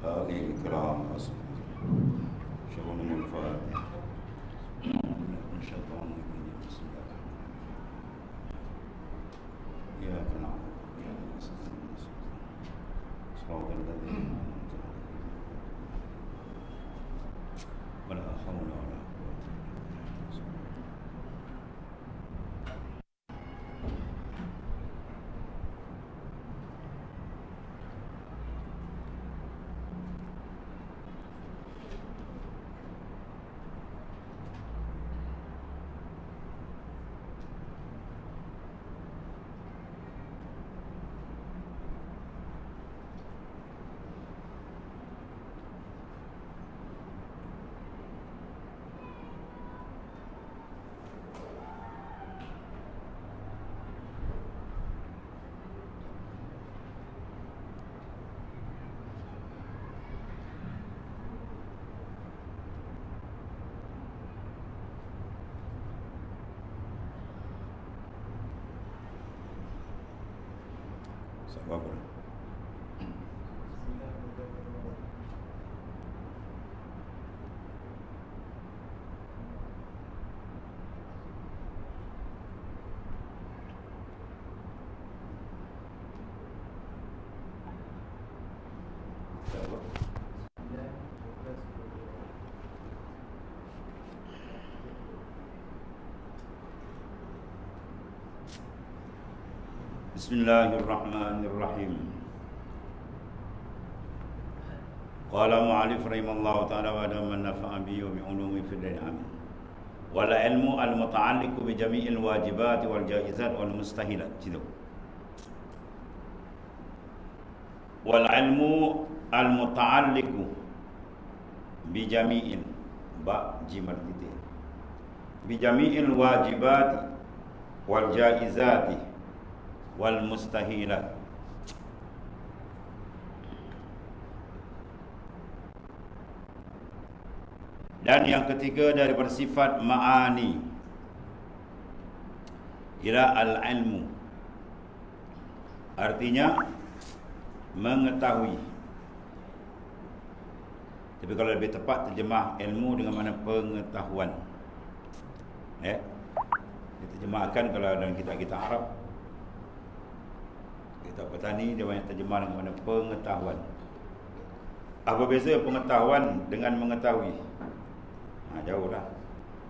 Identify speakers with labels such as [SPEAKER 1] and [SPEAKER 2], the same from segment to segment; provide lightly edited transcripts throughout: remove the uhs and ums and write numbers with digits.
[SPEAKER 1] الكرام شغلهم الفاتح من الشيطان الرجيم بسم الله الرحمن الرحيم إياك نعبد وإياك نستعين صراط الذين أنعمت عليهم ولا حول ولا قوة إلا بالله. Sabar. Bismillahirrahmanirrahim. Qala mu'alif rahimallahu ta'ala wa man nafa'a bi wa bi ulumi fid din amin. Wal ilmu al muta'alliqu bi jami'il wajibat wal jaizat wal mustahilat. Gitu. Wal ilmu al muta'alliqu bi jami'il ba jimat titik. Bi jami'il wajibat wal jaizati wal mustahilat. Dan yang ketiga dari bersifat ma'ani ila al-ilmu, artinya mengetahui. Tapi kalau lebih tepat terjemah ilmu dengan makna pengetahuan. Diterjemahkan kalau dalam kitab-kitab Arab, kitab petani, dia banyak terjemah dengan makna pengetahuan. Apa beza pengetahuan dengan mengetahui? Jauh lah.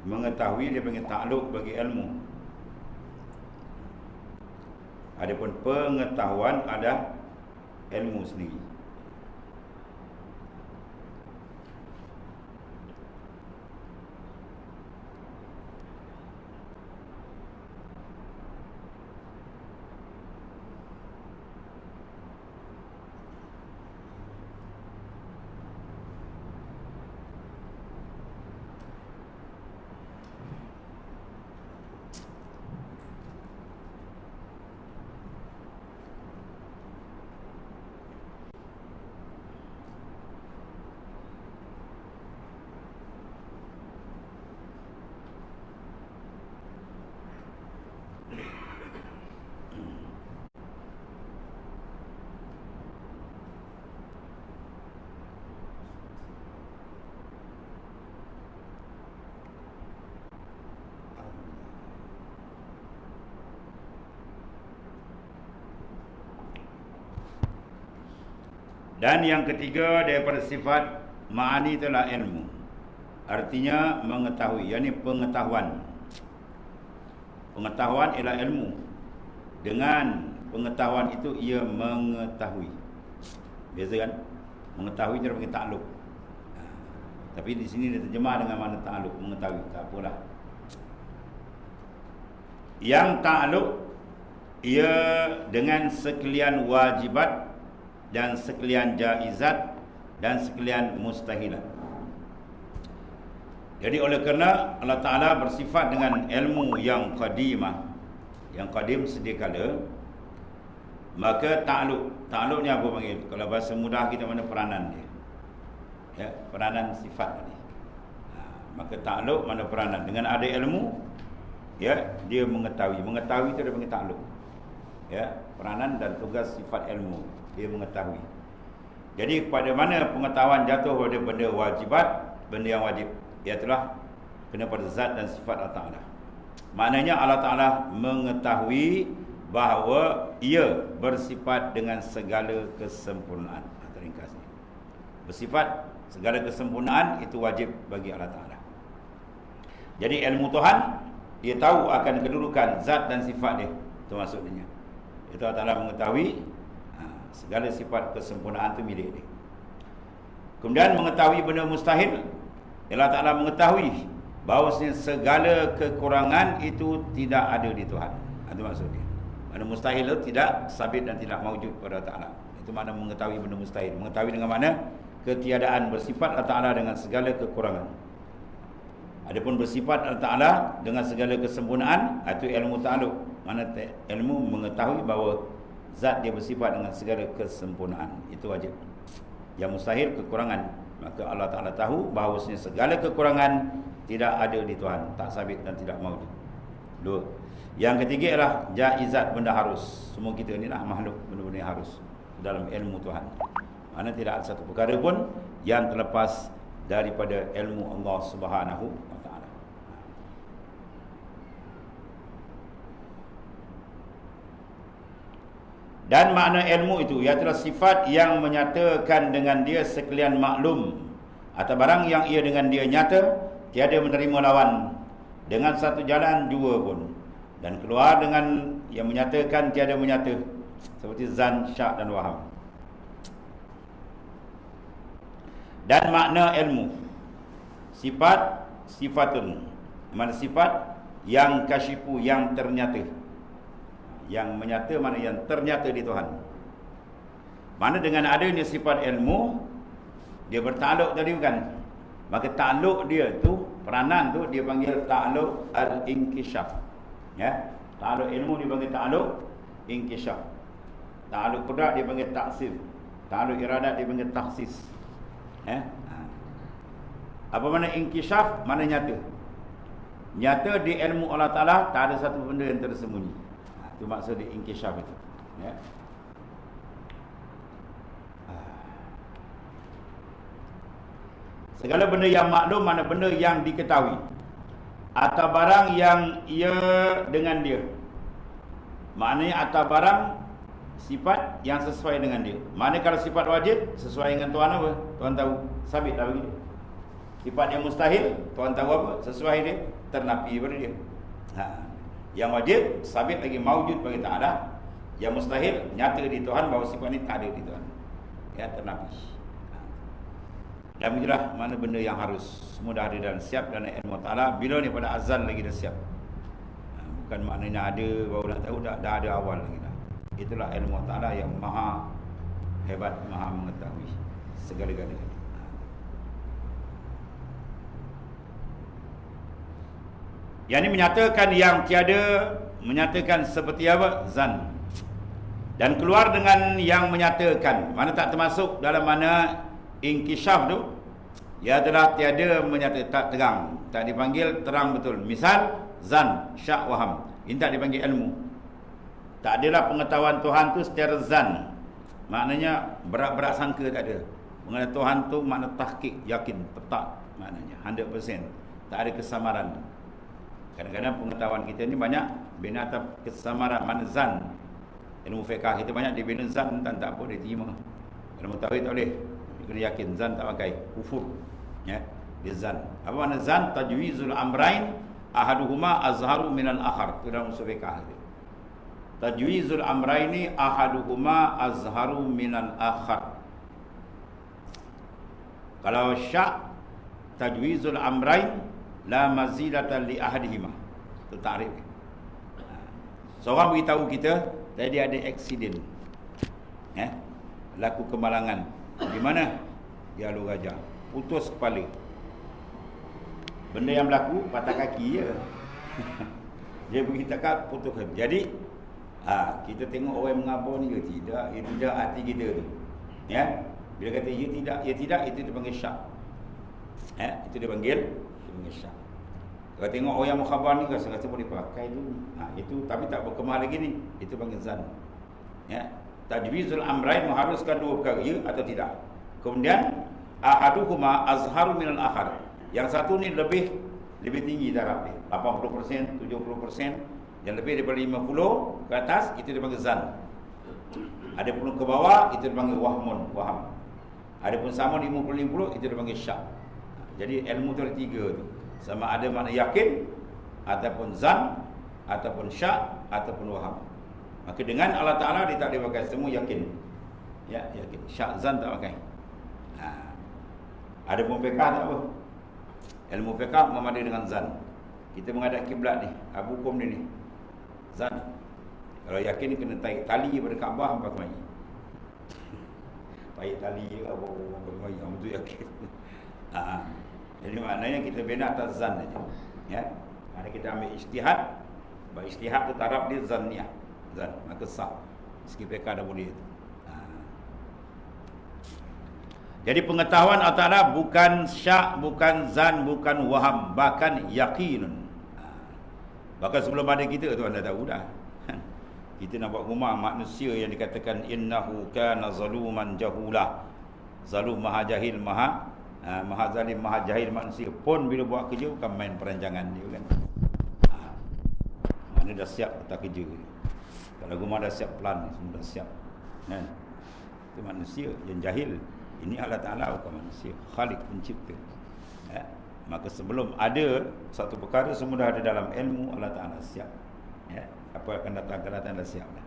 [SPEAKER 1] Mengetahui dia panggil takluk bagi ilmu. Adapun pengetahuan ada ilmu sendiri. Dan yang ketiga daripada sifat ma'ani itulah ilmu. Artinya mengetahui, yakni pengetahuan. Pengetahuan ialah ilmu. Dengan pengetahuan itu ia mengetahui. Biasa kan? Mengetahui dia panggil takluk. Tapi di sini dia terjemah dengan makna takluk, mengetahui. Tak apalah. Yang takluk ia dengan sekalian wajibat dan sekalian jaizat dan sekalian mustahilat. Jadi oleh kerana Allah Ta'ala bersifat dengan ilmu yang qadimah, yang qadim sedia kala, maka takluk. Takluk ni apa panggil? Kalau bahasa mudah kita mana peranan dia. Ya, peranan sifat ni. Maka takluk mana peranan. Dengan ada ilmu, ya, dia mengetahui. Mengetahui itu dia panggil takluk. Ya, peranan dan tugas sifat ilmu, dia mengetahui. Jadi pada mana pengetahuan jatuh pada benda wajibat, benda yang wajib, ialah kena pada zat dan sifat Allah Ta'ala. Maknanya Allah Ta'ala mengetahui bahawa ia bersifat dengan segala kesempurnaan. Ringkasnya, bersifat segala kesempurnaan itu wajib bagi Allah Ta'ala. Jadi ilmu Tuhan, dia tahu akan kedudukan zat dan sifat dia. Itu maksudnya. Itu Allah Ta'ala mengetahui segala sifat kesempurnaan itu milik dia. Kemudian mengetahui benda mustahil, Allah Ta'ala mengetahui bahawasanya segala kekurangan itu tidak ada di Tuhan. Itu maksudnya. Benda mustahil itu tidak sabit dan tidak mawjud pada Allah Ta'ala. Itu makna mengetahui benda mustahil. Mengetahui dengan mana? Ketiadaan, bersifat Allah Ta'ala dengan segala kekurangan. Adapun bersifat Allah Ta'ala dengan segala kesempurnaan, itu ilmu ta'aluk. Mana ilmu mengetahui bahawa zat dia bersifat dengan segala kesempurnaan. Itu wajib. Yang mustahil, kekurangan. Maka Allah Ta'ala tahu bahawasanya segala kekurangan tidak ada di Tuhan, tak sabit dan tidak mawjud. Dua. Yang ketiga ialah jaizat, benda harus. Semua kita ni lah makhluk, benda-benda yang harus dalam ilmu Tuhan. Mana tidak ada satu perkara pun yang terlepas daripada ilmu Allah Subhanahu wa Ta'ala. Dan makna ilmu itu ialah sifat yang menyatakan dengan dia sekalian maklum, atau barang yang ia dengan dia nyata, tiada menerima lawan, dengan satu jalan dua pun, dan keluar dengan yang menyatakan tiada menyata, seperti zan, syak dan waham. Dan makna ilmu, sifat, sifatun, mana sifat yang kasyifu, yang ternyata. Yang menyata mana yang ternyata di Tuhan. Mana dengan adanya sifat ilmu, dia bertakluk tadi bukan? Maka takluk dia tu, peranan tu dia panggil takluk al-inkishaf. Ya, takluk ilmu dia panggil takluk inkishaf. Takluk qudrat dia panggil taksir. Takluk iradat dia panggil taksis. Ya. Apa makna inkishaf? Mana nyata. Nyata di ilmu Allah Ta'ala tak ada satu benda yang tersembunyi. Itu maksud di inkishaf itu. Ya. Segala benda yang maklum, mana benda yang diketahui, atau barang yang ia dengan dia. Maknanya atau barang sifat yang sesuai dengan dia. Mana kalau sifat wajib sesuai dengan Tuhan apa? Tuhan tahu, sabit dah bagi dia. Sifat yang mustahil, Tuhan tahu apa? Sesuai dia, ternapi pada dia. Yang wajib sabit lagi maujud bagi Ta'ala. Yang mustahil nyata di Tuhan bahawa sifat ini tak ada di Tuhan. Ya, ternapi. Dan begitulah mana benda yang harus semua dah ada dan siap dalam ilmu Ta'ala. Bila ni pada azal lagi dah siap. Bukan maknanya ada baru nak tahu, dah ada awal lagi dah. Itulah ilmu Ta'ala yang maha hebat, maha mengetahui segala-galanya. Yang ini menyatakan yang tiada, menyatakan seperti apa? Zan. Dan keluar dengan yang menyatakan. Mana tak termasuk dalam mana inkishaf tu, ia adalah tiada menyatakan, tak terang, tak dipanggil terang betul. Misal zan, syak, waham, ini tak dipanggil ilmu. Tak adalah pengetahuan Tuhan tu secara zan. Maknanya berat-berat sangka tak ada. Mengenai Tuhan tu makna tahqiq, yakin, tetap, maknanya 100%. Tak ada kesamaran. Kadang-kadang pengetahuan kita ni banyak bina atas kesamaran, mana zan. Ilmu fiqah kita banyak dibina zan, tak apa dia terima. Ilmu tauhid tak boleh, dia kena yakin. Zan tak pakai, kufur. Ya, dia zan. Apa makna zan? Tajwizul amrain ahaduhuma azharu minal akhar. Itu dalam usul fiqah. Tajwizul amraini ahaduhuma azharu minal akhar. Kalau syak, tajwizul amrain la mazidatan li ahadihima. Itu takrif. Seorang beritahu kita tadi ada aksiden. Laku kemalangan. Di mana? Di Alur Raja. Putus kepala. Benda yang berlaku patah kaki je. Dia pergi takap putus kaki. Jadi kita tengok orang mengabar ni ke tidak, ia tidak hati kita tu. Ya. Bila kata ia tidak, itu dipanggil syak. Itu dipanggil syak. Kalau tengok orang yang mukhabar ni rasa boleh pakai dulu. Itu tapi tak berkemah lagi ni. Itu panggil zan. Ya. Tajwizul amrain mengharuskan dua perkara, ya atau tidak. Kemudian ahaduhuma azharu minal akhar. Yang satu ni lebih tinggi darab dia. 80%, 70%, yang lebih daripada 50 ke atas itu dipanggil zan. Ada pun ke bawah itu dipanggil waham. Ada pun sama 50-50 itu dipanggil syak. Jadi ilmu tu ada 3 tu. Sama ada makna yakin ataupun zan ataupun syak ataupun waham. Maka dengan Allah Ta'ala dia tak boleh pakai semua yakin. Ya, yakin. Syak, zan tak pakai. Ada pun fiqh tak apa. Ilmu fiqh memadai dengan zan. Kita menghadap kiblat ni, hukum dia ni zan. Kalau yakin ni kena tarik tali pada Kaabah apa kemai. Tarik tali ke apa kemai, itu yakin. Jadi maknanya kita bina atas zan saja. Ya. Ada kita ambil ijtihad. Bahawa ijtihad tu taraf dia zanniah. Zan, maka sah. Meski fiqh dah boleh itu. Jadi pengetahuan Allah Ta'ala bukan syak, bukan zan, bukan waham, bahkan yakinun. Bahkan sebelum ada kita tu anda tahu dah. Kita nak buat rumah manusia yang dikatakan innahu kana zaluman jahula. Zalum maha jahil, maha zalim, maha jahil manusia pun bila buat kerja bukan main perancangan dia kan. Mana dah siap letak kerja. Kalau rumah dah siap plan, semua dah siap. Kan? Itu manusia yang jahil. Ini Allah Ta'ala bukan manusia, Khalik pencipta. Ya. Maka sebelum ada satu perkara semua dah ada dalam ilmu Allah Ta'ala siap. Ya. Apa akan datang dah siap dah.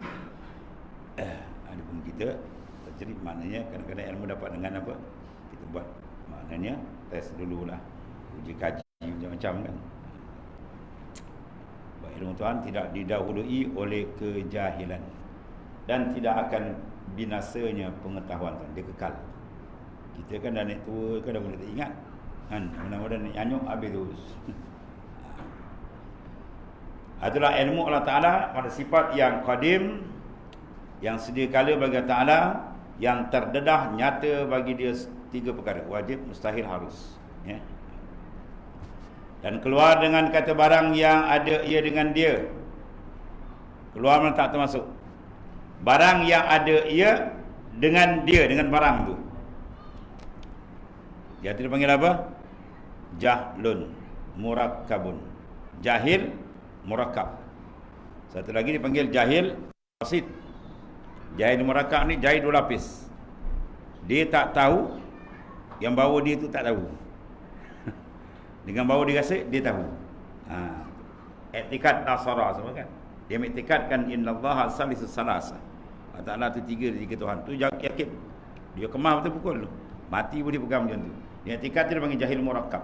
[SPEAKER 1] Ada pun kita terjerit, maknanya kadang-kadang ilmu dapat dengan apa? Kita buat, maknanya test dululah, uji kaji macam-macam kan. Bahawa ilmu Tuhan tidak didahului oleh kejahilan dan tidak akan binasanya pengetahuan Tuhan, dia kekal. Kita kan dah naik tua, kan dah boleh tak ingat kan, mudah-mudahan naik anyuk habis terus. Itulah ilmu Allah Ta'ala pada sifat yang qadim, yang sedia kala bagi Allah Ta'ala, yang terdedah nyata bagi dia 3 perkara, wajib, mustahil, harus. Ya. Dan keluar dengan kata barang yang ada ia dengan dia. Keluar mana tak termasuk. Barang yang ada ia dengan dia, dengan barang tu. Dia dipanggil apa? Jahlun murakkabun. Jahil murakkab. Satu lagi dipanggil jahil basit. Jahil murakkab ni jahil 2 lapis. Dia tak tahu, yang bawa dia tu tak tahu. Dengan bawa dia rasa dia tahu. I'tikad nasara semua kan. Dia mengiktikadkan innallaha salisus salasa. Allah Ta'ala tu 3 Tuhan. Tu yakin. Dia kemah betul pukul tu. Mati pun dia pegang macam tu. Dia i'tikad tu dia panggil jahil murakkab.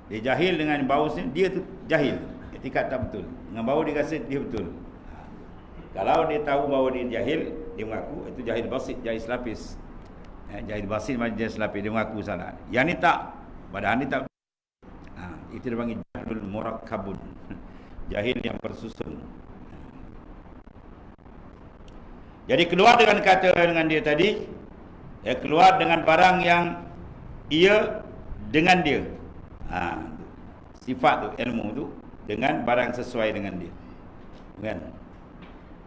[SPEAKER 1] Dia jahil dengan bau dia tu jahil. I'tikad tak betul. Dengan bau dia rasa dia betul. Kalau dia tahu bahawa dia jahil, dia mengaku itu jahil basit, jahil selapis. Jahil basit macam jahil selapis, dia mengaku salah. Yang ni tak. Padahal ni tak. Itu dia panggil jahlul murakkabun. Jahil yang bersusun. Jadi keluar dengan kata dengan dia tadi, keluar dengan barang yang ia dengan dia. Sifat tu, ilmu tu dengan barang sesuai dengan dia. Kan?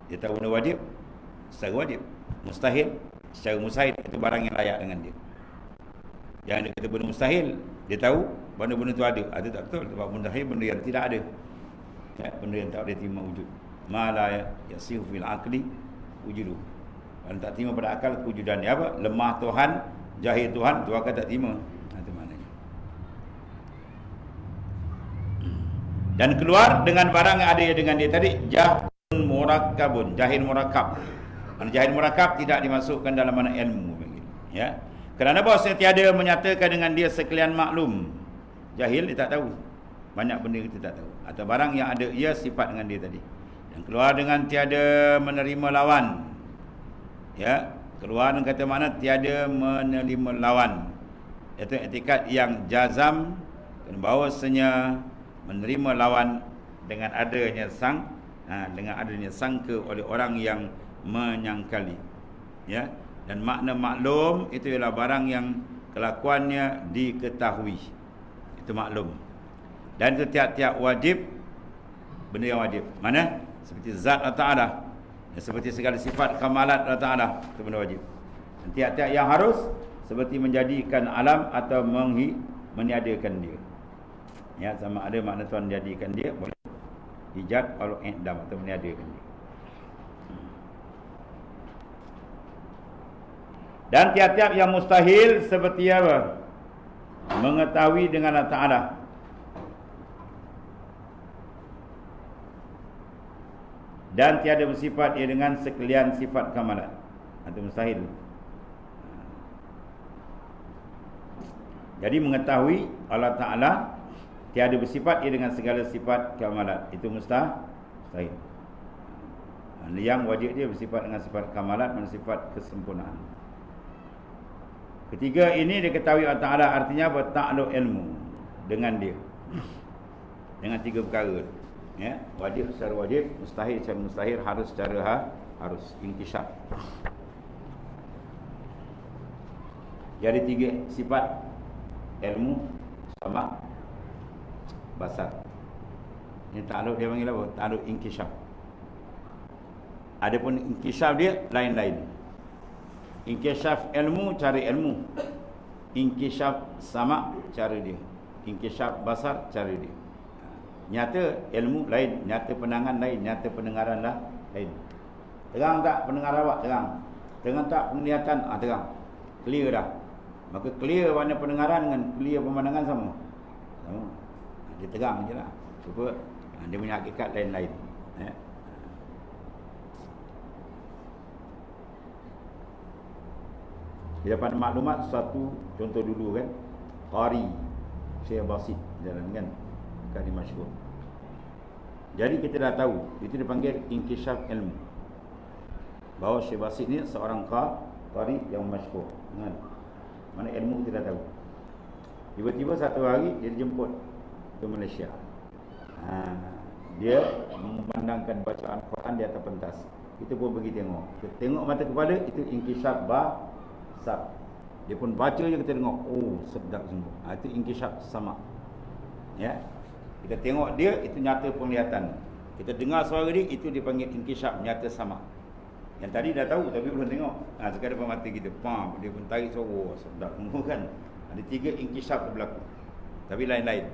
[SPEAKER 1] Dia tahu benda wajib secara wajib, mustahil secara mustahil, itu barang yang layak dengan dia. Yang dia kata benda mustahil, dia tahu benda-benda tu ada. Ada tak betul? Sebab mustahil benda yang tidak ada. Ya, benda yang tak boleh terima wujud. Ma la yasihu fil aqli wujudu. Kalau tak terima pada akal kewujudan dia apa? Lemah Tuhan, jahil Tuhan, tu akan tak terima. Itu maknanya. Dan keluar dengan barang yang ada dengan dia tadi, jahil murakkabun, jahil murakkab. Mana jahil murakkab tidak dimasukkan dalam mana ilmu begitu. Ya. Kerana bahawa tiada menyatakan dengan dia sekalian maklum. Jahil dia tak tahu. Banyak benda kita tak tahu. Atau barang yang ada ia sifat dengan dia tadi. Yang keluar dengan tiada menerima lawan. Ya, keluar dengan kata mana tiada menerima lawan. Itu i'tikad yang jazam, bahawasanya menerima lawan dengan adanya sangka oleh orang yang menyangkali. Ya, dan makna maklum itu ialah barang yang kelakuannya diketahui. Itu maklum. Dan itu tiap-tiap wajib, benda yang wajib. Mana? Seperti zat Allah Ta'ala, seperti segala sifat kamalat Allah Ta'ala, itu benda wajib. Dan tiap-tiap yang harus, seperti menjadikan alam atau meniadakan dia. Ya, sama ada makna Tuhan jadikan dia, boleh ijad kalau i'dam atau meniadakan dia. Dan tiap-tiap yang mustahil seperti apa? Mengetahui dengan Allah Ta'ala. Dan tiada bersifat ia dengan sekalian sifat kamalat. Itu mustahil. Jadi mengetahui Allah Ta'ala tiada bersifat ia dengan segala sifat kamalat. Itu mustahil. Yang wajib dia bersifat dengan sifat kamalat dan sifat kesempurnaan. Ketiga ini diketahui Allah Ta'ala artinya bertakluk ilmu dengan dia. Dengan tiga perkara. Ya, wajib secara wajib, mustahil secara mustahil, harus secara harus, inkishaf. Jadi tiga sifat ilmu sama basar. Ini takluk dia panggil apa? Takluk inkishaf. Adapun inkishaf dia lain-lain. Inkishaf ilmu, cari ilmu. Inkishaf sama, cara dia. Inkishaf basar, cara dia. Nyata ilmu lain, nyata penangan lain, nyata pendengaran lain. Terang tak pendengar awak? Terang. Terang tak penglihatan? Terang. Clear dah. Maka clear warna pendengaran dengan clear pemandangan sama. Sama. Dia terang je lah. Cuba dia punya hakikat lain-lain. Dia dapat maklumat satu contoh dulu kan. Qari Syekh Basit jalan kan. Kali masyhur. Jadi kita dah tahu itu dipanggil inkishaf ilmu. Bahawa Syekh Basit ni seorang qari yang masyhur. Mana ilmu kita dah tahu. Tiba-tiba satu hari dia dijemput ke Malaysia. Dia memandangkan bacaan Quran di atas pentas. Kita pun pergi tengok. Kita tengok mata kepala itu inkishaf basar. Dia pun baca je kita tengok. Oh, sedap sungguh. Itu inkishaf sama. Ya. Kita tengok dia, itu nyata penglihatan. Kita dengar suara dia, itu dipanggil inkishaf, nyata sama. Yang tadi dah tahu tapi belum tengok. Sekarang depan mata kita, dia pun tarik suara, sedap kan. Ada tiga inkishaf berlaku. Tapi lain-lain.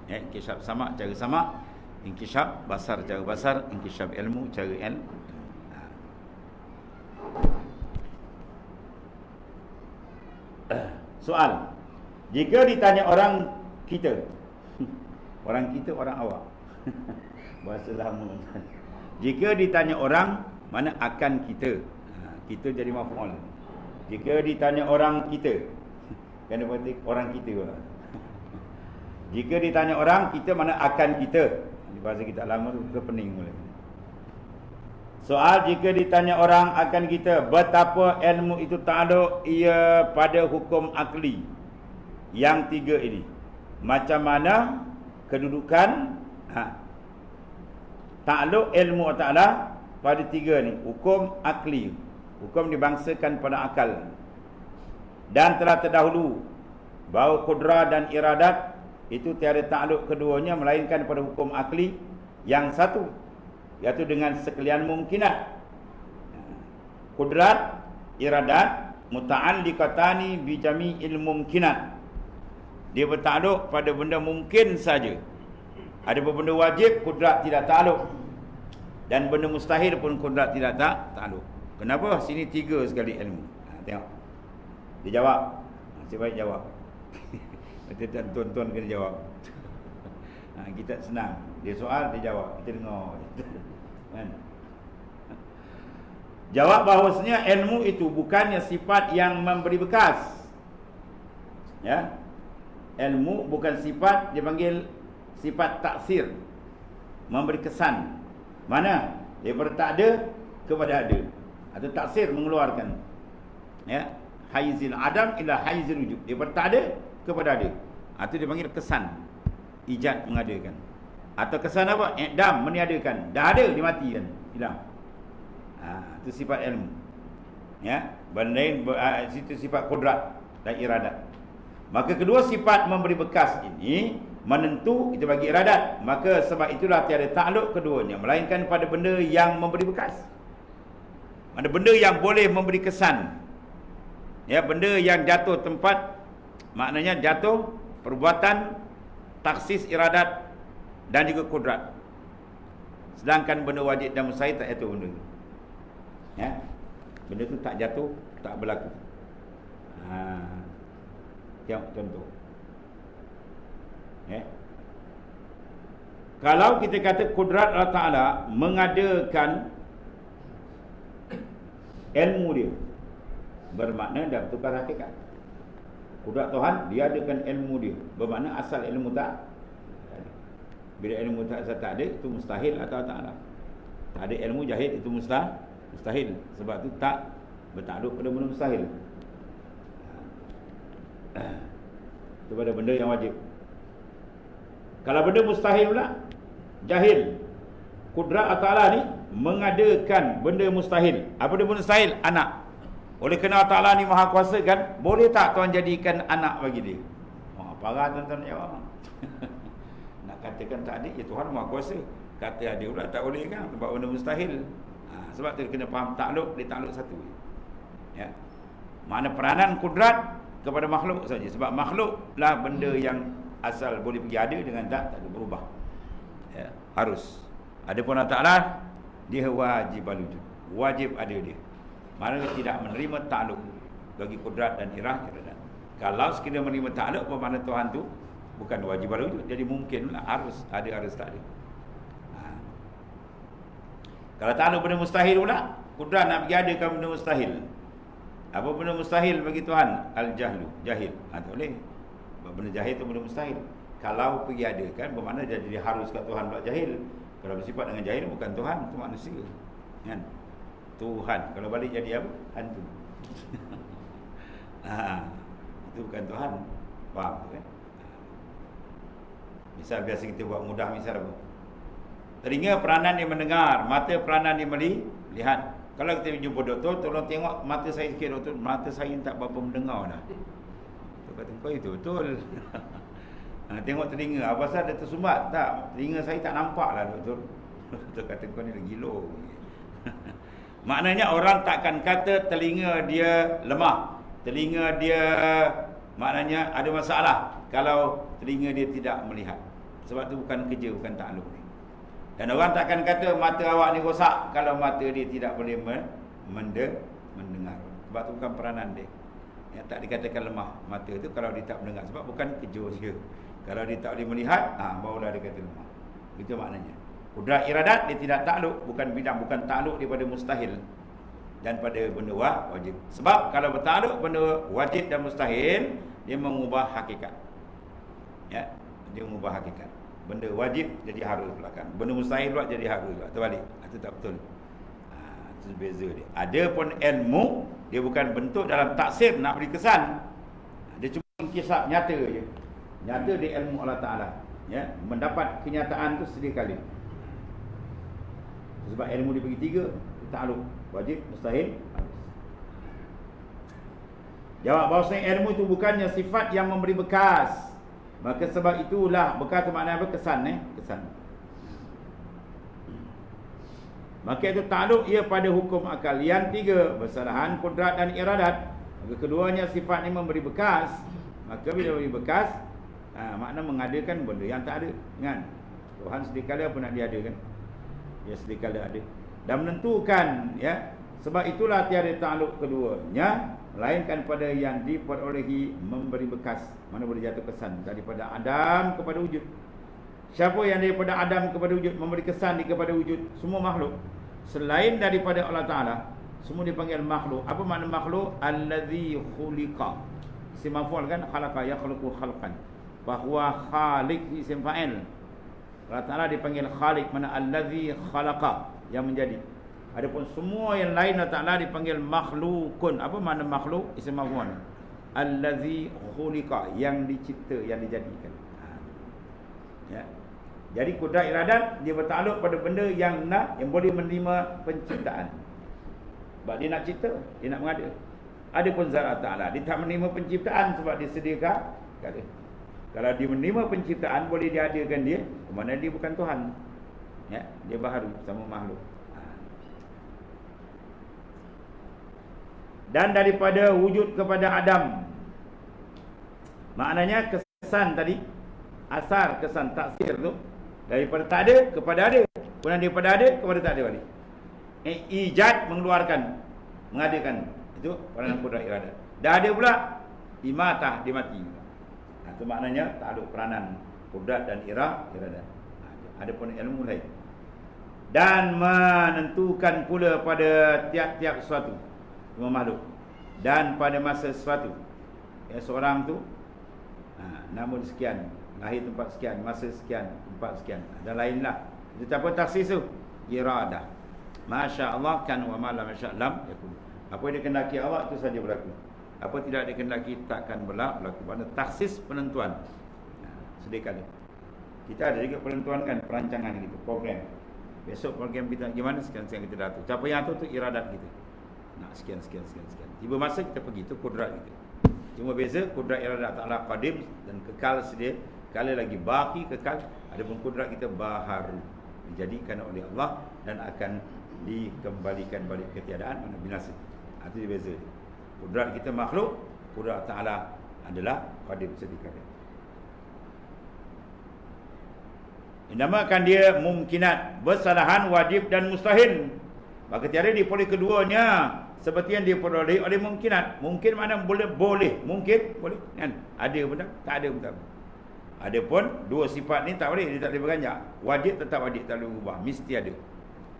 [SPEAKER 1] Ya, inkishaf sama, cara sama. Inkishaf basar, cara basar. Inkishaf ilmu, cara ilmu. Soal. Jika ditanya orang kita, orang kita, orang awak. Bahasa lama. Jika ditanya orang, mana akan kita? Kita jadi maf'ul. Jika ditanya orang kita, kena petik orang kita. Jika ditanya orang, kita mana akan kita? Bahasa kita lama tu ke pening mulai. Soal, jika ditanya orang akan kita, betapa ilmu itu takluk ia pada hukum akli. Yang tiga ini. Macam mana kedudukan takluk ilmu Allah Ta'ala pada tiga ni. Hukum akli, hukum dibangsakan pada akal. Dan telah terdahulu bahawa kudrah dan iradat itu tiada takluk keduanya melainkan pada hukum akli yang satu, iaitu dengan sekalian mungkinat. Kudrat, iradat muta'alliqatani bi jami'il mumkinat. Dia bertakluk pada benda mungkin saja. Ada benda wajib, kudrat tidak takluk. Dan benda mustahil pun kudrat tidak takluk. Kenapa? Sini tiga sekali ilmu. Tengok. Dia jawab. Nasib baik jawab. Kita tuan-tuan kena jawab. Kita senang. Dia soal, dia jawab. Kita dengar. Kan? Jawab bahawasanya ilmu itu bukannya sifat yang memberi bekas. Ya. Ilmu bukan sifat, dia panggil sifat taksir, memberi kesan. Mana? Daripada tak ada kepada ada. Atau taksir, mengeluarkan. Ya, haizil adam ila haizil wujud. Daripada tak ada kepada ada. Atau dia panggil kesan, ijad, mengadakan. Atau kesan apa? I'dam, meniadakan. Dah ada, dimatikan, hilang. Itu sifat ilmu. Ya, benda lain itu sifat kudrat dan iradat. Maka kedua sifat memberi bekas ini menentu, itu bagi iradat. Maka sebab itulah tiada takluk keduanya melainkan pada benda yang memberi bekas. Mana benda yang boleh memberi kesan. Ya, benda yang jatuh tempat, maknanya jatuh perbuatan, taksis iradat dan juga kudrat. Sedangkan benda wajib dan mustahil tak jatuh benda tu. Ya. Benda tu tak jatuh, tak berlaku. Tengok contoh. Ya. Kalau kita kata kudrat Allah Ta'ala mengadakan ilmu dia, bermakna dah bertukar hakikat. Kudrat Tuhan, dia adakan ilmu dia, bermakna asal ilmu tak ada. Bila ilmu tak ada, itu mustahil atau tak ada. Tak ada ilmu, jahil, itu mustahil. Sebab tu tak bertakluk pada benda mustahil. Itu pada benda yang wajib. Kalau benda mustahil pula, jahil. Kudrat Allah Ta'ala ni mengadakan benda mustahil. Apa benda mustahil? Anak. Oleh kerana Allah Ta'ala ni maha kuasa kan, boleh tak Tuhan jadikan anak bagi dia? Parah tuan-tuan jawab. Nak katakan tak ada, ya Tuhan maha kuasa. Kata ada pula tak boleh kan, sebab benda mustahil. Sebab tu kena faham takluk, dia takluk satu. Ya. Mana peranan kudrat kepada makhluk saja. Sebab makhluklah benda yang asal boleh pergi ada dengan tak ada berubah. Ya, harus. Adapun Allah Ta'ala, dia wajib wujud. Wajib ada dia. Mana tidak menerima takluk bagi kudrat dan iradat. Kalau sekiranya menerima takluk, bermakna Tuhan tu bukan wajib wujud. Jadi mungkinlah harus ada, harus tak ada. Kalau takluk benda mustahil pula, kudrat nak pergi adakan benda mustahil. Apa benda mustahil bagi Tuhan? Al-jahlu, jahil. Tak boleh. Benda jahil tu benda mustahil. Kalau pergi adakan, bermakna jadi diharuskan Tuhan pula jahil. Kalau bersifat dengan jahil, bukan Tuhan, itu manusia. Kan? Tuhan. Kalau balik jadi apa? Hantu. Itu bukan Tuhan. Faham kan? Misal biasa kita buat mudah, misal apa? Telinga peranan dia mendengar, mata peranan dia melihat. Kalau kita jumpa doktor, tolong tengok mata saya sikit doktor. Mata saya tak berapa mendengar dah. Doktor kata, kau itu betul. Tengok telinga, apa pasal dia tersumbat? Tak, telinga saya tak nampak lah doktor. Doktor kata, kau ni gila. Maknanya orang takkan kata telinga dia lemah, telinga dia maknanya ada masalah kalau telinga dia tidak melihat. Sebab tu bukan kerja, bukan takluk. Dan orang takkan kata mata awak ni rosak kalau mata dia tidak boleh mendengar. Sebab tu bukan peranan dia. Yang tak dikatakan lemah mata tu kalau dia tak mendengar. Sebab bukan kerja dia. Kalau dia tak boleh melihat, barulah dia kata lemah. Itu maknanya. Kudrat iradat dia tidak takluk, bukan bidang, bukan takluk daripada mustahil dan pada benda wajib. Sebab kalau bertakluk benda wajib dan mustahil, dia mengubah hakikat. Ya, dia mengubah hakikat. Benda wajib jadi harus pula kan. Benda mustahil pula jadi harus pula. Terbalik. Itu tak betul. Itu beza dia. Adapun ilmu, dia bukan bentuk dalam taksir nak beri kesan. Dia cuma kisah nyata je. Nyata di ilmu Allah Ta'ala. Ya, mendapat kenyataan tu sedia kali. Sebab ilmu dibagi tiga, takluk, wajib, mustahil, harus. Jawab bahawasanya ilmu itu bukannya sifat yang memberi bekas. Maka sebab itulah bekas makna apa? Kesan. Kesan. Maka itu takluk ia pada hukum akal. Yang tiga, bersalahan, kudrat dan iradat. Maka keduanya sifat ini memberi bekas. Maka bila memberi bekas, makna mengadakan benda yang tak ada. Kan? Tuhan sedikala pun nak diadakan. Ya, sedikala ada. Dan menentukan, ya. Sebab itulah tiada takluk keduanya, melainkan pada yang diperolehi memberi bekas. Mana boleh jatuh kesan daripada Adam kepada wujud. Siapa yang daripada Adam kepada wujud memberi kesan kepada wujud? Semua makhluk. Selain daripada Allah Ta'ala, semua dipanggil makhluk. Apa makna makhluk? Allazi khuliqa. Isim maf'ul kan? Khalaqa yakhluqu khalqan. Bahawa khaliq isim fa'il. Allah Ta'ala dipanggil khaliq, mana allazi khalaqa, yang menjadi. Adapun semua yang lain Allah Ta'ala dipanggil makhlukun. Apa makna makhluk? Isim maf'ul. Allazi khuliqa, yang dicipta, yang dijadikan. Ya. Jadi kudrat iradat dia bertakluk pada benda yang boleh menerima penciptaan. Sebab dia nak cipta, dia nak mengada. Adapun zat Allah Ta'ala, dia tak menerima penciptaan sebab dia sediakan kata. Kalau dia menerima penciptaan, boleh diadakan dia, kemana dia bukan Tuhan. Ya, dia baharu sama makhluk. dan daripada wujud kepada Adam. Maknanya kesan tadi, asar kesan taksir tu, daripada tak ada kepada ada, kemudian daripada ada kepada tak ada balik. Ijad mengeluarkan, mengadakan, itu peranan kudrat iradat. Dah ada pula imatah, dia mati. Itu maknanya takluk peranan kudrat dan iradat. Adapun ilmu lain. Dan menentukan pula pada tiap-tiap sesuatu, semua makhluk, dan pada masa sesuatu. Seorang tu namun sekian, lahir tempat sekian, masa sekian, tempat sekian, dan lainlah. Itu apa taksis tu? Iradah. Masya-Allah kan wa ma lam yasha' yakun. Apa yang dikehendaki Allah itu saja berlaku. Apa tidak dikehendaki takkan berlaku. Maksudnya taksis penentuan. Sedekah ni. Kita ada juga penentuan kan, perancangan gitu, program. Besok program kita gimana, sekian-sekian kita datuk. Siapa yang atur tu iradat kita. Nak sekian. Tiba masa kita pergi, itu kudrat kita. Cuma beza kudrat iradat Ta'ala qadim dan kekal sedia, kala lagi baki kekal. Adapun kudrat kita baharu, dijadikan oleh Allah dan akan dikembalikan balik ketiadaan, mana binasa. Itu dia beza. Kudrat kita makhluk, kudrat Ta'ala adalah qadim sedia. Dinamakan dia mumkinat, bersalahan, wajib dan mustahil. Maka tiada diperoleh keduanya seperti yang diperoleh oleh mumkinat. Mungkin mana boleh, mungkin boleh kan? Ada pun tak ada pun tak. Adapun dua sifat ni tak boleh, dia tak boleh beranjak. Wajib tetap wajib, tak boleh ubah, mesti ada.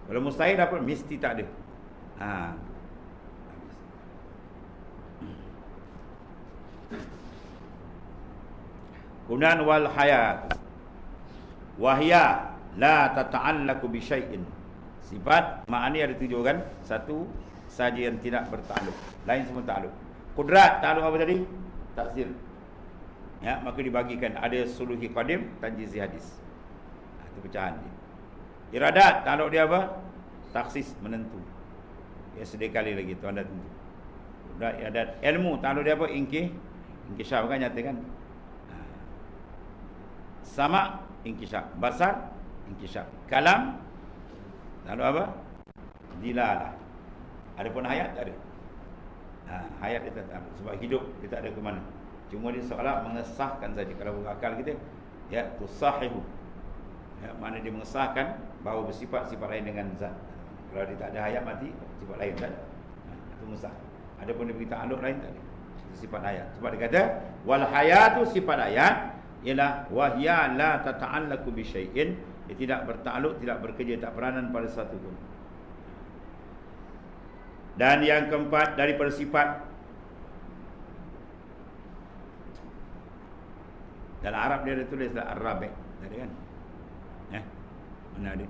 [SPEAKER 1] Kalau mustahil apa? Mesti tak ada. Kemudian wal hayat wahya la tata'allaku bi syai'in. Sifat maknanya ada tujuh kan? Satu saja yang tidak bertakluk, lain semua takluk. Kudrat takluk apa tadi? Taksir. Ya, maka dibagikan ada suluhi qadim, tanjizi hadis. Itu pecahan dia. Iradat takluk dia apa? Taksis, menentu. Ya, sedia kali lagi tu anda tentu. Kudrat iradat. Ilmu takluk dia apa? Inkishaf kan, nyata kan? Sama inkishaf, basar inkishaf, kalam lalu apa? Dilalah. Adapun hayat tak ada. Hayat dia tak ada, sebab hidup dia tak ada ke mana. Cuma dia seolah mengesahkan saja. Kalau akal kita ya tusahihu, ya, mana dia mengesahkan bahawa bersifat-sifat lain dengan zat. Kalau dia tak ada hayat, mati, sifat lain tak ada. Itu musah. Adapun dia beritahu aluk lain tak ada. Itu sifat hayat. Sebab dia kata wal hayatu sifat hayat ialah wahya la tata'allaku bi syai'in, dia tidak bertakluk, tidak bekerja, tak peranan pada satu pun. Dan yang keempat daripada sifat dalam Arab dia ada tulis ar-rabi', ada kan? Mana ada?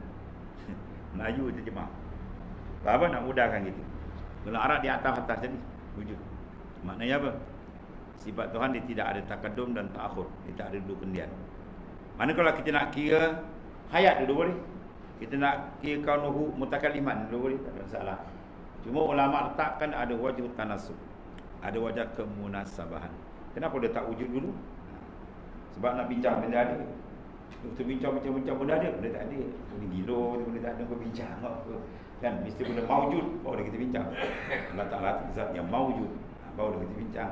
[SPEAKER 1] Melayu terjemah. Apa nak mudahkan gitu. Kalau Arab di atas-atas jadi wujud. Maknanya apa? Sifat Tuhan dia tidak ada takadum dan ta'akhur. Dia tak ada dulu kendian. Mana kalau kita nak kira hayat dulu boleh. Kita nak kira kaunuhu mutakaliman dulu boleh, tak ada masalah. Cuma ulama letakkan ada wajah tanasub, ada wajah kemunasabahan. Kenapa dia tak wujud dulu? Sebab nak bincang benda ada. Kita bincang benda ada, benda tak ada. Benda gila, benda tak ada, kau bincang apa. Kan mesti benda maujud baru kita bincang. Allah Ta'ala zat yang maujud, baru kita bincang.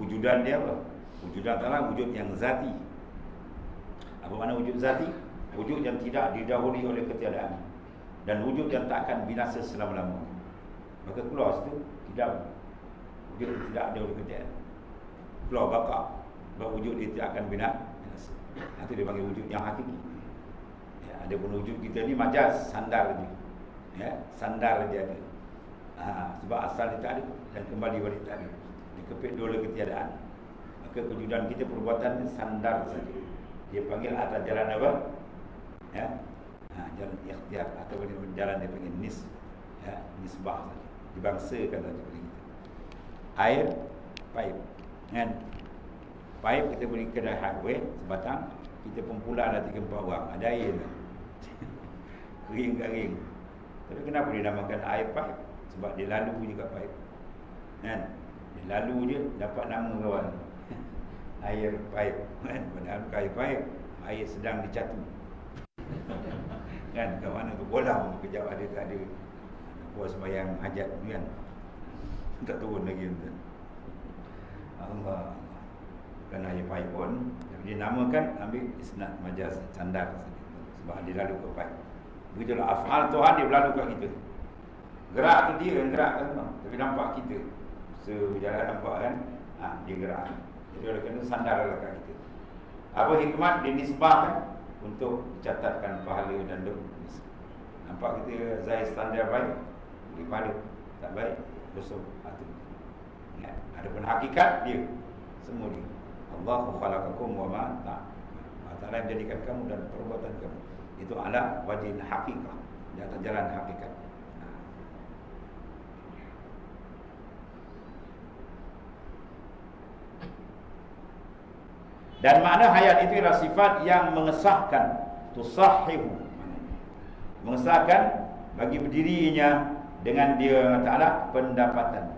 [SPEAKER 1] Wujudan dia apa? Wujudan Ta'ala wujud yang zati. Apa makna wujud zati? Wujud yang tidak didahului oleh ketiadaan, dan wujud yang tak akan binasa selama-lamanya. Maka keluar situ tidak wujud yang tidak ada oleh ketiadaan. Keluar bakar, sebab wujud dia tidak akan binasa. Itu dia panggil wujud yang hakiki. Ya, ada pun wujud kita ni majaz, sandar je. Ya, sandar je ada. Sebab asal dia tak ada dan kembali balik tak ada. Dikepit dulu ketiadaan. Maka kewujudan kita, perbuatan ni sandar saja. Dia panggil atas jalan apa? Ya, jalan ikhtiar atau jalan dia panggil nisbah saja. Dibangsakan saja pada kita. Air, paip, kan? Paip kita beri kedai hardware sebatang, kita pempulang dah 3-4 orang, ada air tak? Kering-kering. Tapi kenapa dia namakan air paip? Sebab dia lalu juga paip, kan? Dia lalu je dapat nama kawan. Air paip, kan? Padahal air paip, air sedang dicatu. Kan, kat mana tu bolam, kejap ada tak ada puas sembahyang hajat kan. Tak turun lagi tuan. Allah. Kan ayat pai pun dia namakan ambil isnad majaz sandar sebab dia lalu ke pai. Begitulah afal Tuhan dia berlalu kat kita. Gerak tu dia yang gerakkan tu. Tapi nampak kita. Sejalan nampak kan? Dia gerak. Jadi oleh kerana sandarlah kat kita. Apa hikmat dinisbahkan untuk dicatatkan pahala dan dosa. Nampak kita zahir standar baik, beri pahala. Tak baik, dosa. Ya. Adapun hakikat dia semua dia. Allahu khalaqakum wa ma ta'ala menjadikan kamu dan perbuatan kamu. Itu ala wajhil haqiqah, di atas jalan hakikat. Dan makna hayat itu adalah sifat yang mengesahkan, tusahhihu, mengesahkan bagi berdirinya dengan dia Ta'ala pendapatan.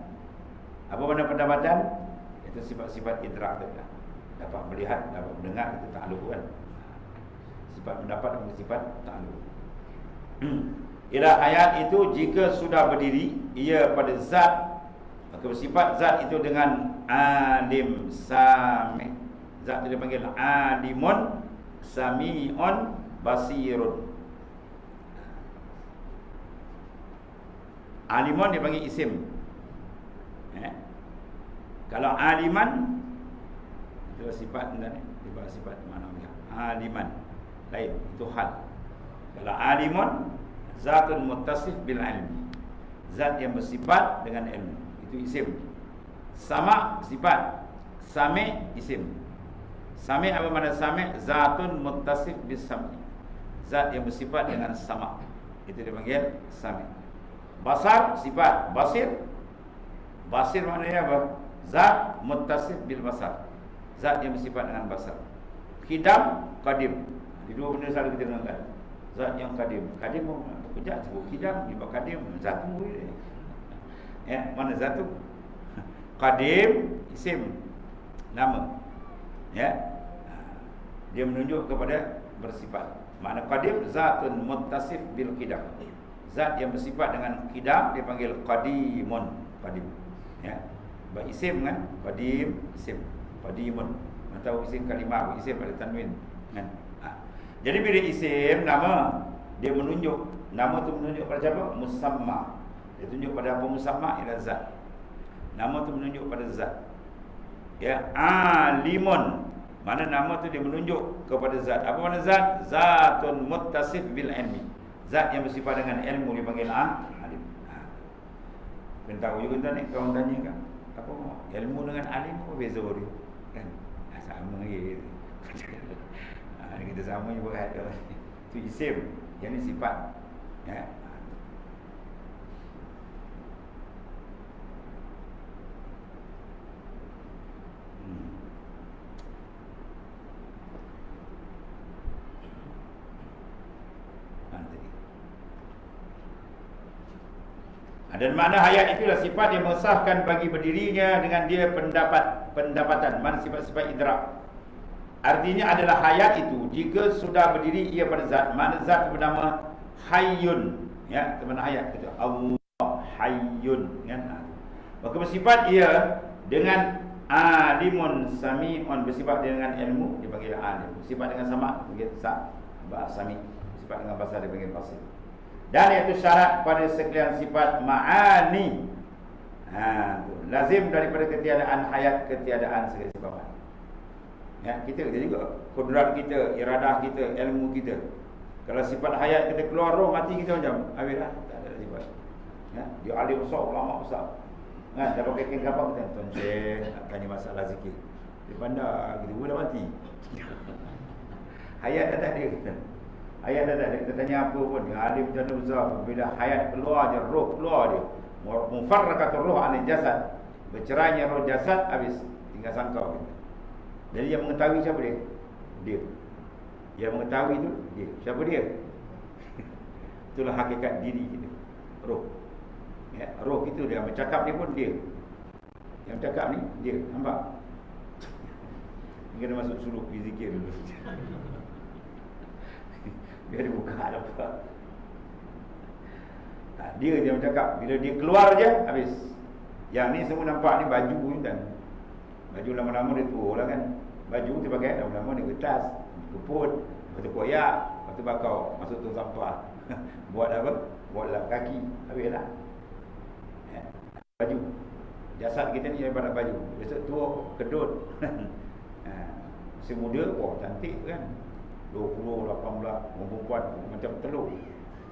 [SPEAKER 1] Apa makna pendapatan? Itu sifat-sifat idrak tadi. Dapat melihat, dapat mendengar, itu ta'alluq kan. Sifat mendapat dan sifat ta'alluq. Ila hayat itu jika sudah berdiri ia pada zat, maka bersifat zat itu dengan alim sami'. Zat itu dipanggil alimun sami'un basirun. Alimun dipanggil isim. Kalau aliman itu sifat dan sifat manawiah. Aliman lain, itu hal. Kalau alimun zatun muttasif bil ilmi, zat yang bersifat dengan ilmu, itu isim. Sama sifat, sami isim. Sami apa makna sami? Zatun muttasif bis sami, zat yang bersifat dengan sama, itu dipanggil sami. Basar sifat, basir. Basir maknanya apa? Zat muttasif bil basar, zat yang bersifat dengan basar. Qidam, qadim. Di dua benda selalu kita dengarkan. Zat yang qadim. Qadim kejap sebut qidam, dia qadim satu. Ya, mana satu? Qadim isim nama. Ya. Dia menunjuk kepada bersifat. Makna qadim zatun muttasif bil qidam. Zat yang bersifat dengan qidam dipanggil qadimun, qadim. Ya. Baik isim kan? Qadim isim. Qadimun. Atau isim kalimah, isim ada tanwin kan? Jadi bila isim nama dia menunjuk, nama tu menunjuk pada siapa? Musamma. Dia tunjuk pada apa musamma? Ialah zat. Nama tu menunjuk pada zat. Ya, alimun. Mana nama tu dia menunjuk kepada zat. Apa makna zat? Zatun muttasif bil ilmi. Zat yang bersifat dengan ilmu dipanggil alim. Ben tahu juga tuan ni, kau tanya kan? Apa ilmu dengan alim apa beza dia? Kan? Sama je. Kita sama je berat. Itu isim, yang ni sifat. Ya. Dan makna hayat itulah sifat yang mengesahkan bagi berdirinya dengan dia pendapatan. Mana sifat-sifat idrak. Artinya adalah hayat itu jika sudah berdiri ia pada zat. Mana zat bernama hayyun. Ya, itu mana hayat itu. Allah hayyun kan. Maka bersifat ia dengan alimun sami'un, bersifat dengan ilmu dipanggil alim. Bersifat dengan sama dipanggil sami. Bersifat dengan basar dipanggil basir. Dan itu syarat pada sekalian sifat ma'ani. Lazim daripada ketiadaan hayat, ketiadaan segala sifat. Ya, kita juga kudrat kita, iradah kita, ilmu kita. Kalau sifat hayat kita keluar roh, mati kita macam habis dah, tak ada sifat. Ya, dia alim besar, ulama besar. Kan dah pakai kain kapang kita, tuan Syekh nak tanya masalah zikir. Dia pandai gitu, dah mati. Hayat dah tak ada kita. Hayat dah tak ada, kita tanya apa pun, dia alim macam mana besar. Bila hayat keluar je, roh keluar dia. Mufarraqatur roh anil jasad. Bercerainya roh jasad, habis tinggal sangkau kita. Jadi yang mengetahui siapa dia? Dia. Yang mengetahui itu dia. Siapa dia? Itulah hakikat diri kita. Roh. Ya, roh kita dia bercakap ni pun dia. Yang bercakap ni dia. Nampak? Kena masuk suruh pergi zikir dulu. Biar dia buka apa. Dia yang bercakap. Bila dia keluar je, habis. Yang ni semua nampak ni baju kan. Baju lama-lama dia tua lah kan. Baju dia pakai lama-lama dia kertas, keput, lepas tu koyak, lepas tu bakau, masuk tu sampah. Buat apa? Buat lap kaki. Habislah. Ya. Baju. Jasad kita ni daripada baju. Besok tua, kedut. Masih muda, wah cantik kan. 20, 18, perempuan macam telur.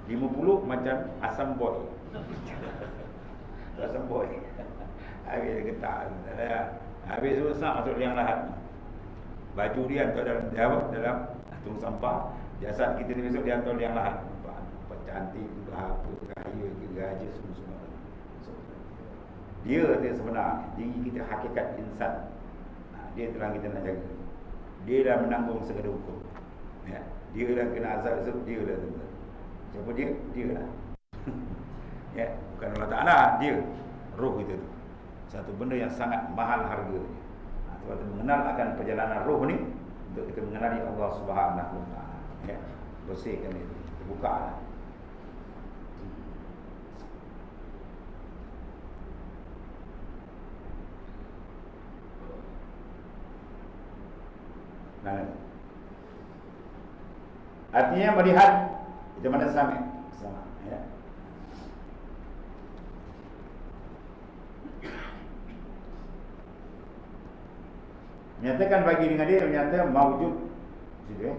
[SPEAKER 1] 50 macam asam boy. Asam boy. Habis dia getar. Habis tu besar masuk liang lahat. Baju dia hantar dalam tong sampah. Jasad kita ni besok dia hantar liang lahat. Apa cantik juga, apa kaya juga aja semua. Dia sebenar diri kita hakikat insan. Dia terang kita nak jaga. Dia dah menanggung segala hukum. Ya, dia dah kena azab, dia dah tentu. Siapa dia? Dia lah. Ya, bukan Allah Ta'ala, dia. Roh kita tu. Satu benda yang sangat mahal harganya. Sebab kita mengenal akan perjalanan roh ni untuk kita mengenali Allah Subhanahu Wa Ta'ala. Ya, bersihkan itu. Terbuka lah. Mana? Artinya melihat itu mana sama, ya. Menyatakan bagi dengan dia menyata maujud situ ya.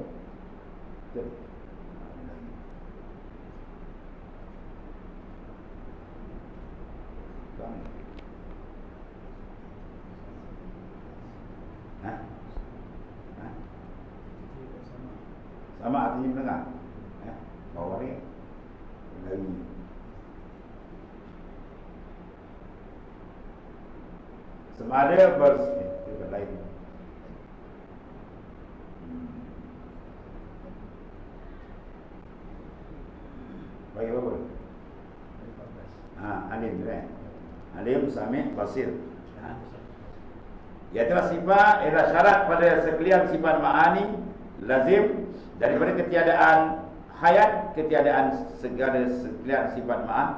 [SPEAKER 1] Betul. Sama artinya mendengar. Bawah ni lagi. Semada itu lain. Bagi apa? Alim tu kan. Alim, sami', basir. Ialah sifat, ialah syarat pada sekalian sifat ma'ani lazim daripada ketiadaan hayat, ketiadaan segala sekalian sifat ma'an.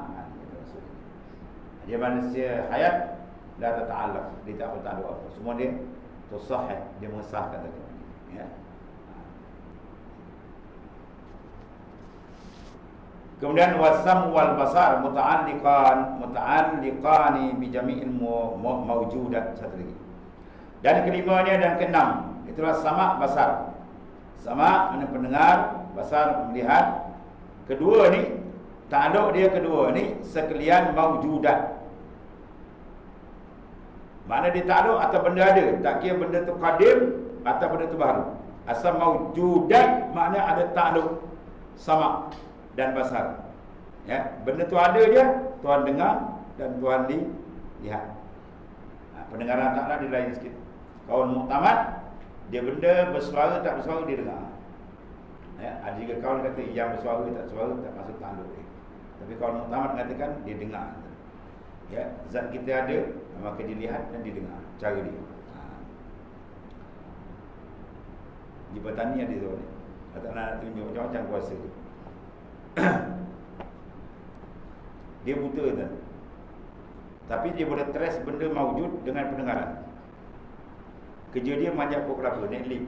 [SPEAKER 1] Dia manusia hayat la tata'allaq, dia tak bertakluk apa. Semua dia tusahih, dia mengesahkan tadi. Ya. Kemudian wasam wal basar muta'alliqani bi jami'il mawjudat, satu lagi. Dan kelimanya dan keenam itulah sama basar. Sama mana pendengar, basar melihat. Kedua ni ta'alluq dia kedua ni sekalian mawjudat. Mana dia ta'alluq atau benda ada, tak kira benda tu qadim atau benda tu baru. Asal mawjudat makna ada ta'alluq sama dan basar. Ya, benda tu ada dia, Tuhan dengar dan Tuhan lihat. Pendengaran Ta'ala dia lain sikit. Kaul muktamad, dia benda bersuara tak bersuara dia dengar. Ya, ada juga kaul kata yang bersuara tak bersuara tak masuk ta'alluq dia. Tapi kaul muktamad mengatakan dia dengar. Ya, zat kita ada, maka dia lihat dan dia dengar cara dia. Di petani ada tu ni. Tak nak tunjuk macam-macam kuasa dia. Dia buta kan. Tapi dia boleh trace benda maujud dengan pendengaran. Kerja dia manjat pokok kelapa, naik lift.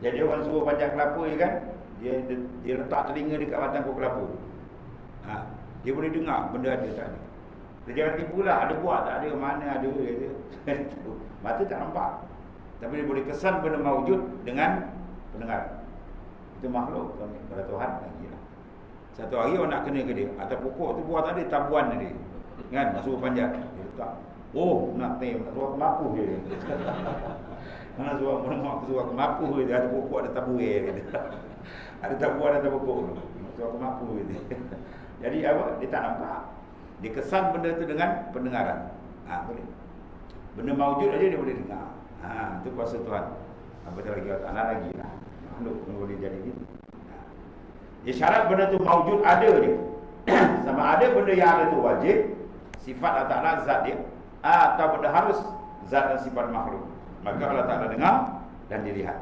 [SPEAKER 1] Jadi orang suruh panjat kelapa je kan, dia letak telinga dekat batang pokok kelapa. Dia boleh dengar benda ada tak ada. Dia jangan tipulah, ada buat tak ada, mana ada kata. Mata tak nampak. Tapi dia boleh kesan benda maujud dengan pendengaran. Itu makhluk pada Tuhan lagi lah. Satu hari orang nak kena ke dia, atas pokok tu buat tak ada tabuan dia. Kan, nak suruh panjat. Dia letak. Oh, nak suruh kemapuh dia. Nak suruh kemapuh dia. Ada pokok, ada tabuan dia. Ada tabuan, ada pokok. Nak suruh kemapuh dia. Jadi apa? Dia tak nampak. Dia kesan benda tu dengan pendengaran. Boleh. Benda maujud aja dia boleh dengar. Itu kuasa Tuhan. Apatah lagi Allah Ta'ala lagi lah. Makhluk pun boleh jadi gitu. Dia syarat benda tu maujud ada dia. Sama ada benda yang ada tu wajib, sifat Allah Ta'ala zat dia, atau benda harus zat dan sifat makhluk. Maka Allah Ta'ala dengar dan dilihat.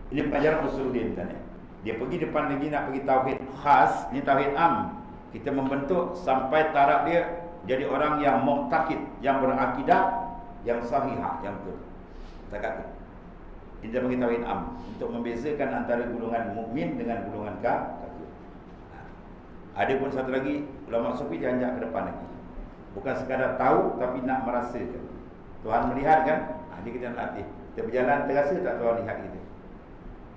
[SPEAKER 1] Ini pengajaran Usuluddin tadi. Dia pergi depan lagi nak pergi tauhid khas, ni tauhid am. Kita membentuk sampai taraf dia jadi orang yang muqtaqid, yang berakidah, yang sahihah, yang betul. Takat kita bagi tauhid am untuk membezakan antara golongan mukmin dengan golongan kafir. Ada pun satu lagi, ulama sufi dianjak ke depan lagi. Bukan sekadar tahu tapi nak merasakan. Tuhan melihat kan? Ini kita nak latih. Kita berjalan terasa tak Tuhan lihat kita.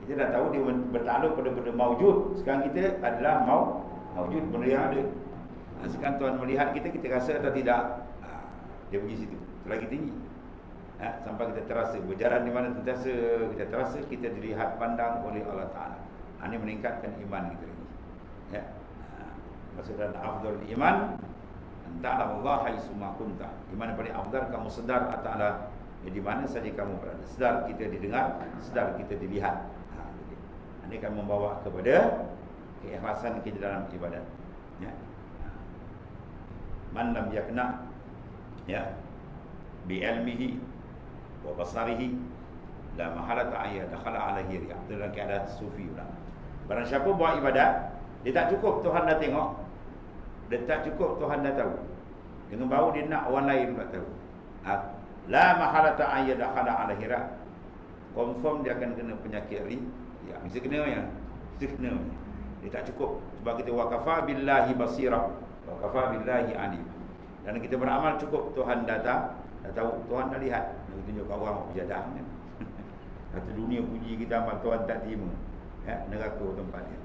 [SPEAKER 1] Kita dah tahu dia bertakluk pada benda maujud. Sekarang kita adalah maujud, benda yang ada. Sekarang Tuhan melihat kita, kita rasa atau tidak? Dia pergi situ. Lagi tinggi. Sampai kita terasa berjalan di mana sentiasa kita terasa kita dilihat pandang oleh Allah Taala. Ini meningkatkan iman kita lagi. Ya. Maksudnya afdal iman ta'lam Allah haitsu ma kunta. Di mana paling afdal kamu sedar Taala di mana saja kamu berada. Sedar kita didengar, sedar kita dilihat. Ini akan membawa kepada keikhlasan kita dalam ibadat. Ya. Man lam yakna ya bi ilmihi wa basarihi la mahalata ayya dakhala alaihi riya. Dalam keadaan sufi pula. Barang siapa buat ibadat, dia tak cukup Tuhan dah tengok, dia tak cukup Tuhan dah tahu. Dengan bau dia nak orang lain pula tahu. La mahalata ayya dakhala alaihi riya. Confirm dia akan kena penyakit ri. Ya, mesti kena ya. Mesti kena. Dia tak cukup sebab kita waqafa billahi basira, waqafa billahi alim. Dan kita beramal cukup Tuhan dah tahu, Tuhan dah lihat. Nak tunjuk kat orang berjadah kan. Satu dunia puji kita amal Tuhan tak terima. Ya, neraka tempat dia.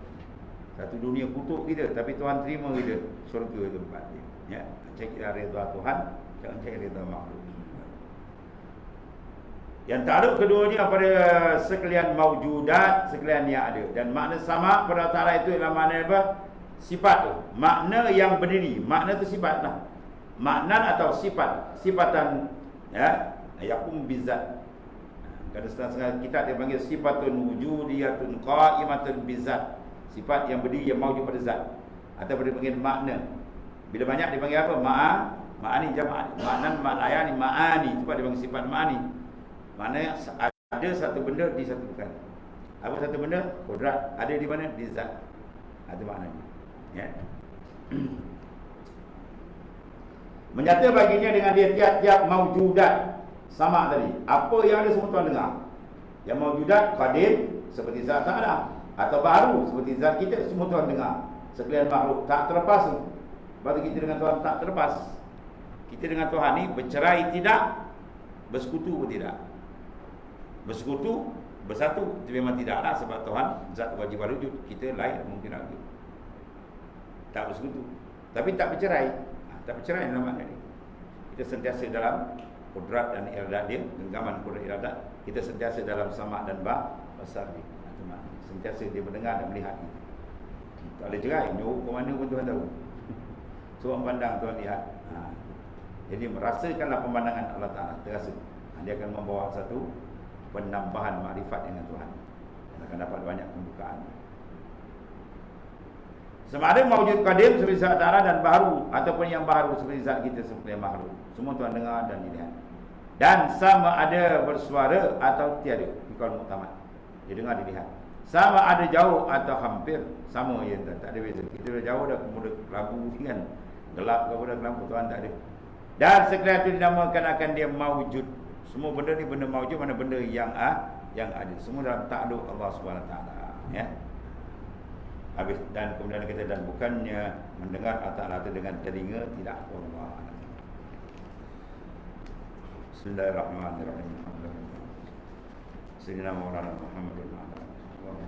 [SPEAKER 1] Satu dunia kutuk kita tapi Tuhan terima kita, syurga tempat dia. Ya, cari redha Tuhan, jangan cari redha makhluk. Yang takluk keduanya pada sekalian maujudat, sekalian yang ada. Dan makna sama pada Ta'ala itu ialah makna apa? Sifat tu. Makna yang berdiri. Makna tu sifat lah. Makna atau sifat. Sifatan ya, yakum bizat. Kadang setengah kitab dia panggil sifatun wujudiyatun qa'imatun bizat. Sifat yang berdiri, yang maujud pada zat. Atau dia panggil makna. Bila banyak dia panggil apa? Ma'ani jama'ani. Makna ma'ayani ma'ani. Sebab dia panggil sifat ma'ani. Maknanya ada satu benda di satu perkara. Apa satu benda? Kodrat. Ada di mana? Di zat. Itu maknanya. Ya. Menyata baginya dengan dia tiap-tiap maujudat. Sama tadi. Apa yang ada semua tuan dengar. Yang maujudat qadim seperti zat Ta'ala, atau baru seperti zat kita, semua tuan dengar. Sekalian makhluk tak terlepas. Sebab kita dengan Tuhan tak terlepas. Kita dengan Tuhan ni bercerai tidak, bersekutu pun tidak. Bersekutu, bersatu itu memang tidaklah sebab Tuhan zat wajib wujud. Kita lain mungkin lagi. Tak bersekutu. Tapi tak bercerai. Tak bercerai dalam makna ni. Kita sentiasa dalam kudrat dan iradat dia, genggaman kudrat iradat. Kita sentiasa dalam sama dan basar dia. Sentiasa dia mendengar dan melihat kita. Tak boleh cerai, nyuruh ke mana pun Tuhan tahu. Suruh pandang Tuhan lihat. Jadi merasakanlah pemandangan Allah Ta'ala. Terasa. Dia akan membawa satu penambahan makrifat dengan Tuhan. Dan akan dapat banyak pembukaan. Sama ada maujud qadim seperti zat Ta'ala dan baru, ataupun yang baru seperti zat kita seperti makhluk. Semua Tuhan dengar dan dilihat. Dan sama ada bersuara atau tiada. Ikal muktamad. Dia dengar, dilihat. Sama ada jauh atau hampir. Sama je, tak ada beza. Kita dah jauh dah kemudian lampu kan. Gelap kemudian lampu, Tuhan tak ada. Dan sekalian itu dinamakan akan dia maujud. Semua benda ni benda maujud, mana benda yang ada. Semua dalam takluk Allah SWT. Ya. Habis. Dan kemudian kita dan bukannya mendengar Allah itu dengan telinga, tidak. Allah. Bismillahirrahmanirrahim. Sayyidina Maulana Muhammad. Allahumma